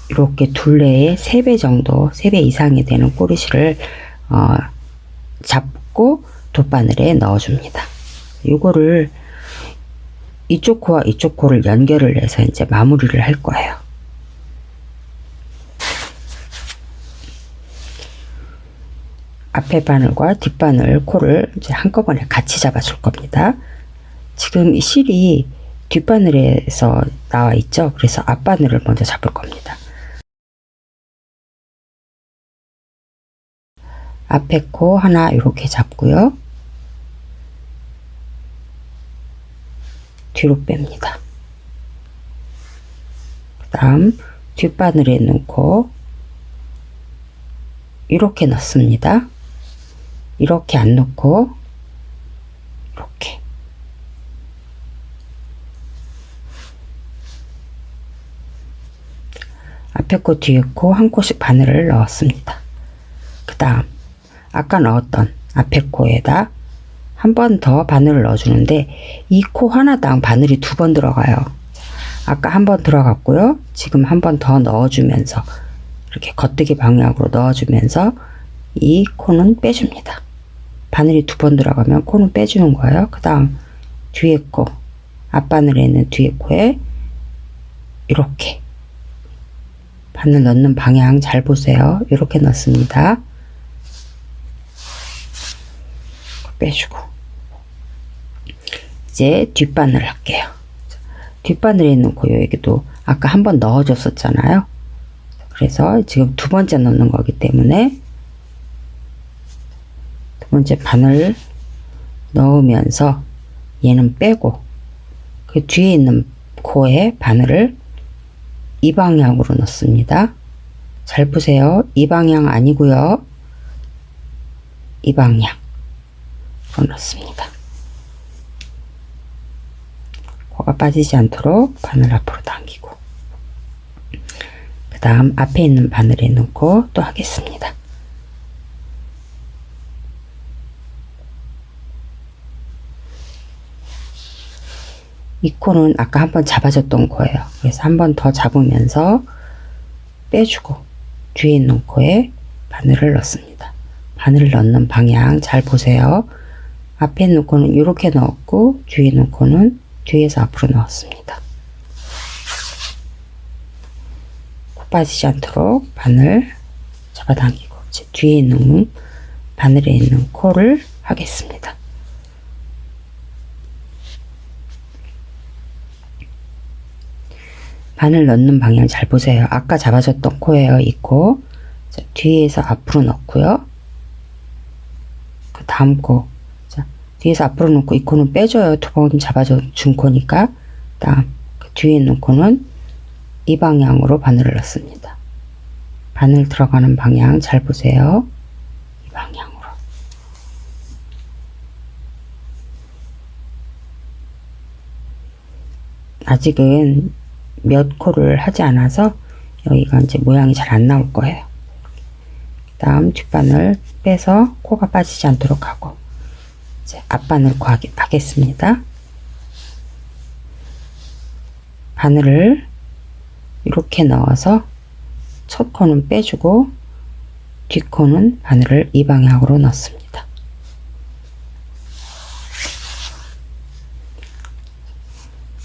이렇게 둘레에 3배 정도, 3배 이상이 되는 꼬리실을 잡고 돗바늘에 넣어줍니다. 요거를 이쪽 코와 이쪽 코를 연결을 해서 이제 마무리를 할 거예요. 앞에 바늘과 뒷바늘 코를 이제 한꺼번에 같이 잡아줄 겁니다. 지금 이 실이 뒷바늘에서 나와 있죠. 그래서 앞바늘을 먼저 잡을 겁니다. 앞에 코 하나 이렇게 잡고요. 뒤로 뺍니다. 그 다음 뒷바늘에 있는 코 이렇게 넣습니다. 이렇게 안 넣고 이렇게 앞에 코 뒤에 코 한 코씩 바늘을 넣었습니다. 그 다음 아까 넣었던 앞에 코에다 한 번 더 바늘을 넣어주는데 이 코 하나당 바늘이 2번 들어가요. 아까 한 번 들어갔고요. 지금 한 번 더 넣어주면서 이렇게 겉뜨기 방향으로 넣어주면서 이 코는 빼줍니다. 바늘이 2번 들어가면 코는 빼주는 거예요. 그 다음 뒤에 코, 앞바늘에 있는 뒤에 코에 이렇게 바늘 넣는 방향 잘 보세요. 이렇게 넣습니다. 빼주고 이제 뒷바늘 할게요. 뒷바늘에 있는 코 여기도 아까 한 번 넣어줬었잖아요. 그래서 지금 2번째 넣는 거기 때문에 2번째 바늘 넣으면서 얘는 빼고 그 뒤에 있는 코에 바늘을 이 방향으로 넣습니다. 잘 보세요. 이 방향 아니고요. 이 방향으로 넣습니다. 코가 빠지지 않도록 바늘 앞으로 당기고 그 다음 앞에 있는 바늘에 넣고 또 하겠습니다. 이 코는 아까 한번 잡아줬던 코예요. 그래서 한 번 더 잡으면서 빼주고 뒤에 있는 코에 바늘을 넣습니다. 바늘 넣는 방향 잘 보세요. 앞에 있는 코는 이렇게 넣었고 뒤에 있는 코는 뒤에서 앞으로 넣었습니다. 코 빠지지 않도록 바늘 잡아당기고 이제 뒤에 있는 바늘에 있는 코를 하겠습니다. 바늘 넣는 방향 잘 보세요. 아까 잡아줬던 코예요. 이 코. 자, 뒤에서 앞으로 넣고요. 그 다음 코. 자, 뒤에서 앞으로 넣고 이 코는 빼줘요. 2번 잡아준 코니까. 다음 그 뒤에 있는 코는 이 방향으로 바늘을 넣습니다. 바늘 들어가는 방향 잘 보세요. 이 방향으로. 아직은 몇 코를 하지 않아서 여기가 이제 모양이 잘 안 나올 거예요. 다음 뒷바늘 빼서 코가 빠지지 않도록 하고 이제 앞바늘 코 하겠습니다. 바늘을 이렇게 넣어서 첫 코는 빼주고 뒷 코는 바늘을 이 방향으로 넣습니다.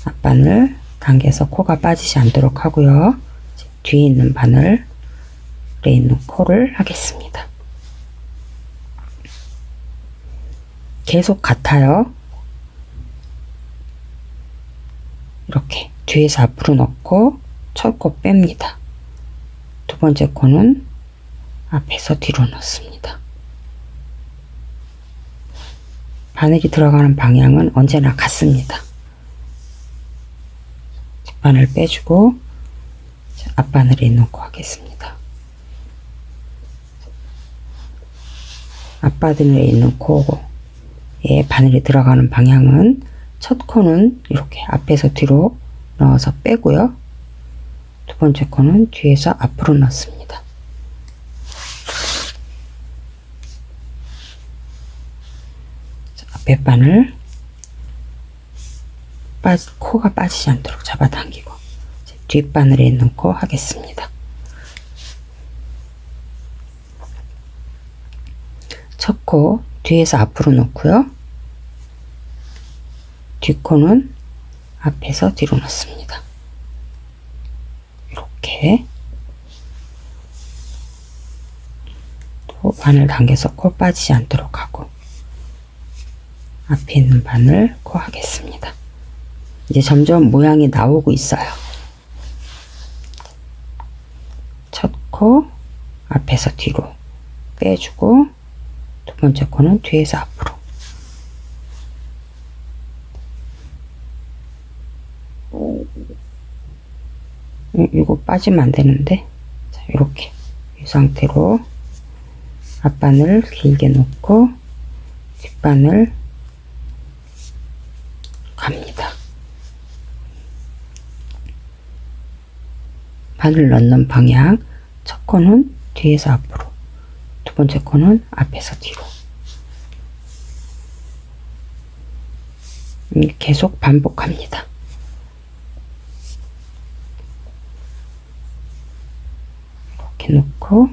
앞바늘 당겨서 코가 빠지지 않도록 하고요. 뒤에 있는 바늘에 있는 코를 하겠습니다. 계속 같아요. 이렇게 뒤에서 앞으로 넣고 첫 코 뺍니다. 2번째 코는 앞에서 뒤로 넣습니다. 바늘이 들어가는 방향은 언제나 같습니다. 뒷바늘 빼주고 앞바늘에 넣고 하겠습니다. 앞바늘에 있는 코에 바늘이 들어가는 방향은 첫 코는 이렇게 앞에서 뒤로 넣어서 빼고요. 2번째 코는 뒤에서 앞으로 넣습니다. 앞에 바늘 코가 빠지지 않도록 잡아당기고 뒷바늘에 있는 코 하겠습니다. 첫 코 뒤에서 앞으로 넣고요. 뒷코는 앞에서 뒤로 넣습니다. 이렇게 또 바늘 당겨서 코 빠지지 않도록 하고 앞에 있는 바늘 코 하겠습니다. 이제 점점 모양이 나오고 있어요. 첫 코 앞에서 뒤로 빼주고 두 번째 코는 뒤에서 앞으로. 이거 빠지면 안 되는데. 자, 이렇게 이 상태로 앞바늘 길게 놓고 뒷바늘 갑니다. 바늘 넣는 방향, 첫 코는 뒤에서 앞으로, 두 번째 코는 앞에서 뒤로. 계속 반복합니다. 이렇게 놓고,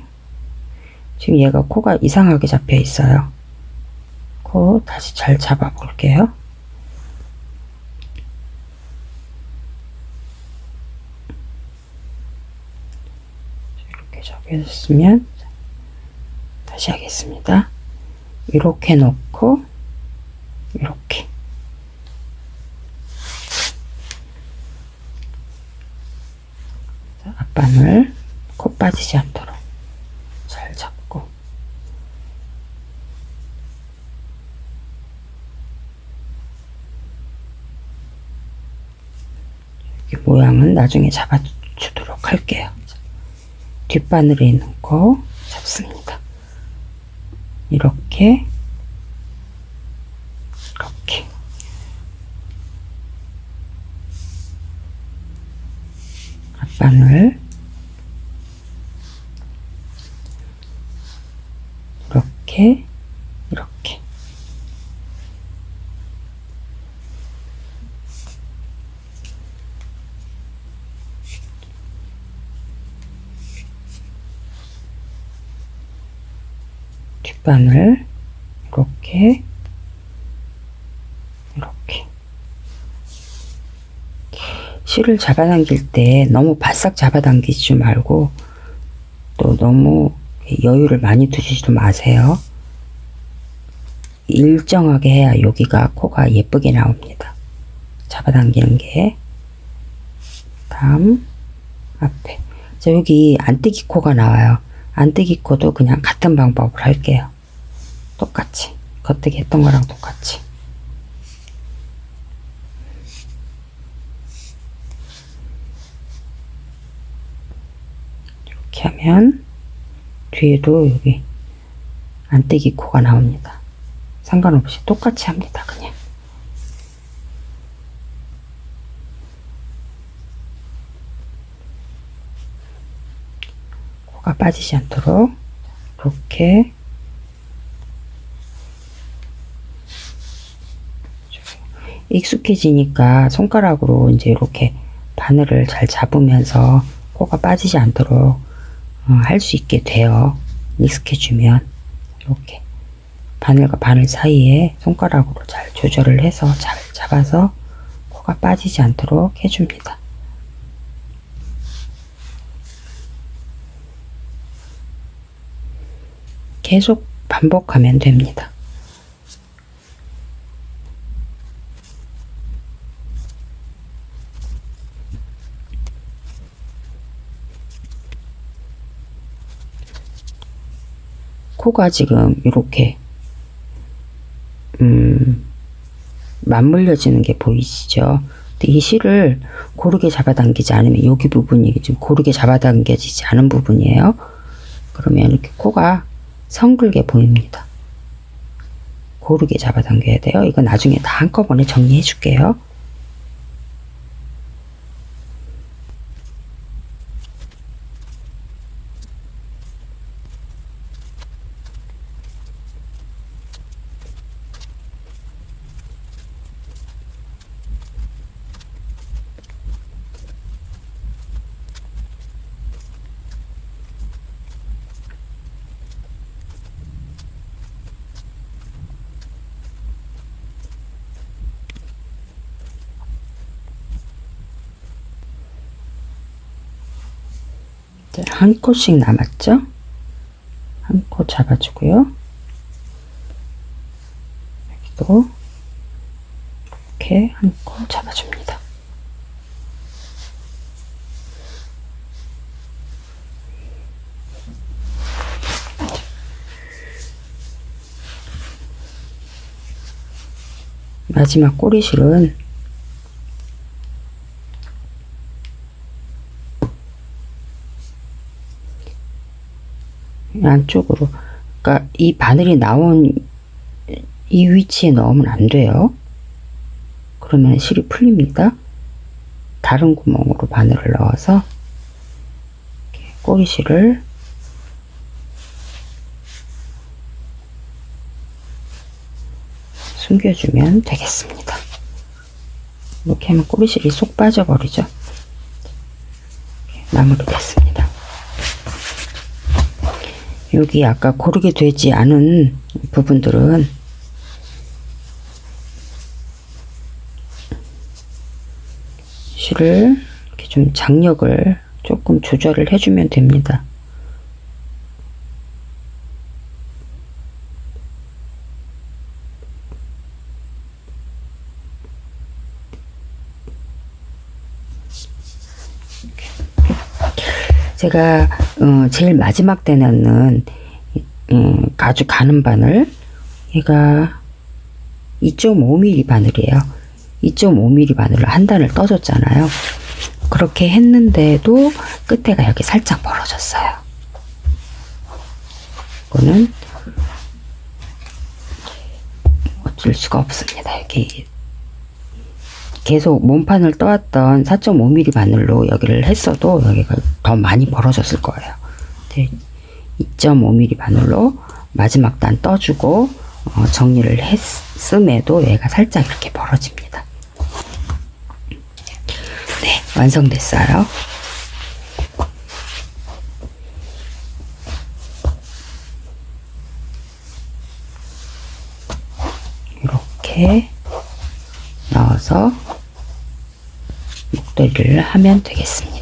지금 얘가 코가 이상하게 잡혀 있어요. 코 다시 잘 잡아 볼게요. 이렇게 잡혀졌으면 다시 하겠습니다. 이렇게 놓고 이렇게 앞바늘 코 빠지지 않도록 잘 잡고 이 모양은 나중에 잡아주도록 할게요. 뒷바늘에 있는 거 잡습니다. 이렇게 앞바늘 이렇게 뒷바늘 이렇게 실을 잡아당길 때 너무 바싹 잡아당기지 말고 또 너무 여유를 많이 두시지 마세요. 일정하게 해야 여기가 코가 예쁘게 나옵니다. 잡아당기는 게. 다음 앞에. 자, 여기 안뜨기 코가 나와요. 안뜨기 코도 그냥 같은 방법으로 할게요. 똑같이. 겉뜨기 했던 거랑 똑같이. 이렇게 하면 뒤에도 여기 안뜨기 코가 나옵니다. 상관없이 똑같이 합니다. 그냥 코가 빠지지 않도록 이렇게 익숙해지니까 손가락으로 이제 이렇게 바늘을 잘 잡으면서 코가 빠지지 않도록 할 수 있게 돼요. 익숙해지면 이렇게 바늘과 바늘 사이에 손가락으로 잘 조절을 해서 잘 잡아서 코가 빠지지 않도록 해줍니다. 계속 반복하면 됩니다. 코가 지금 이렇게 맞물려지는 게 보이시죠? 근데 이 실을 고르게 잡아당기지 않으면 여기 부분이 지금 고르게 잡아당겨지지 않은 부분이에요. 그러면 이렇게 코가 성글게 보입니다. 고르게 잡아당겨야 돼요. 이거 나중에 다 한꺼번에 정리해 줄게요. 한 코씩 남았죠? 한 코 잡아주고요. 여기도 이렇게 한코 잡아줍니다. 마지막 꼬리실은 안쪽으로, 그러니까 이 바늘이 나온 이 위치에 넣으면 안 돼요. 그러면 실이 풀립니다. 다른 구멍으로 바늘을 넣어서 이렇게 꼬리실을 숨겨주면 되겠습니다. 이렇게 하면 꼬리실이 쏙 빠져버리죠. 마무리됐습니다. 여기 아까 고르게 되지 않은 부분들은 실을 이렇게 좀 장력을 조금 조절을 해주면 됩니다. 제가 제일 마지막 때 넣는 가죽 가는 바늘, 얘가 2.5mm 바늘이에요. 2.5mm 바늘을 한 단을 떠줬잖아요. 그렇게 했는데도 끝에가 여기 살짝 벌어졌어요. 이거는 어쩔 수가 없습니다. 여기 계속 몸판을 떠왔던 4.5mm 바늘로 여기를 했어도 여기가 더 많이 벌어졌을 거예요. 2.5mm 바늘로 마지막 단 떠주고 정리를 했음에도 얘가 살짝 이렇게 벌어집니다. 네, 완성됐어요. 이렇게 넣어서 목도리를 하면 되겠습니다.